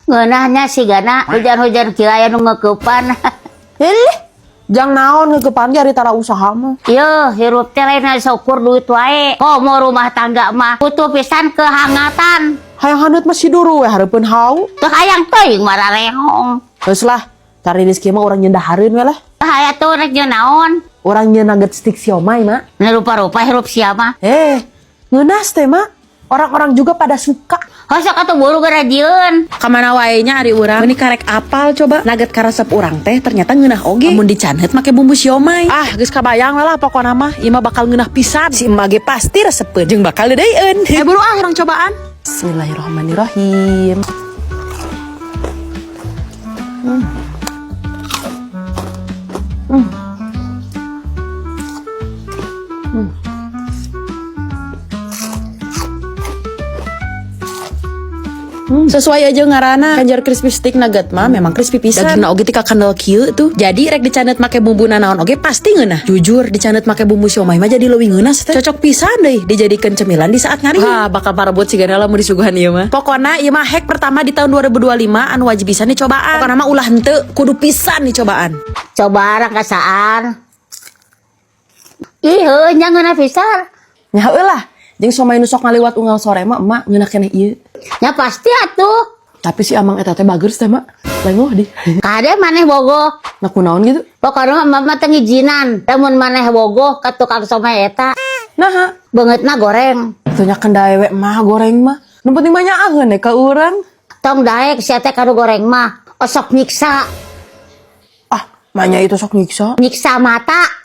Ngeunahnya si Gana hujan-hujan kieu aya nu ngeukepan. Jang naon ngeukepan ge ari tara usaha mah. Yo, hirup teh lain syukur duit wae. Komo rumah tangga mah butuh pisan kehangatan. Hayang handeup mah si duru we hareupeun hau. Teu hayang teuing mararehong. Geus lah, tari rezeki mah urang nyeundahareun we lah. Teu aya tuh rek jeung naon. Urang nyeun nugget stick siomay mah. Nu rupa-rupa hirup sia mah. Ngeunas teh mah. Orang-orang juga pada suka. Hosok atuh buru garajieun. Kamana wae nya ari urang meuni karek apal coba nugget karesep urang teh ternyata ngeunah oge lamun dicanet make bumbu siomay. Geus kabayang lah pokona mah ieu mah bakal ngeunah pisan. Si emak ge pasti resepkeun jeung bakal dedeun. Buru urang cobaan. Bismillahirrahmanirrahim. Sesuai aja ngaranna Kanjar crispy stick nugget mah memang crispy pisan. Dagingna oge ti kakandel kieu tuh. Jadi rek dicanet make bumbuna naon oge pasti ngeunah. Jujur dicanet make bumbu siomay mah jadi leuwih ngeunas teh. Cocok pisan deui dijadikeun cemilan di saat ngari. Bakal parebut sigana lamun disuguhan ieu mah. Pokona ieu mah hack pertama di tahun 2025 anu wajib pisan dicobaan. Pokona mah ulah henteu kudu pisan dicobaan. Coba rakasaan. Ih, heuh nya ngeunah pisan. Nya heueuh lah. Jeung somay nu sok ngaliwat unggal sore mah emak ngeunah keneh ieu. Ya pasti atuh. Tapi si Amang eta teh bageus teh mak. Lengoh di. Kade maneh bogoh. Nah kunaon gitu? Pokona mah teu ngijinan. Lamun maneh bogoh ka tukang somay eta. Nah, Beungeutna goreng. atuh nya kendae we mah goreng mah. Nu penting mah nyaaheun deh ka urang. Tong daek sia teh kanu goreng mah. Osok nyiksa. Manya itu sok nyiksa. Nyiksa mata.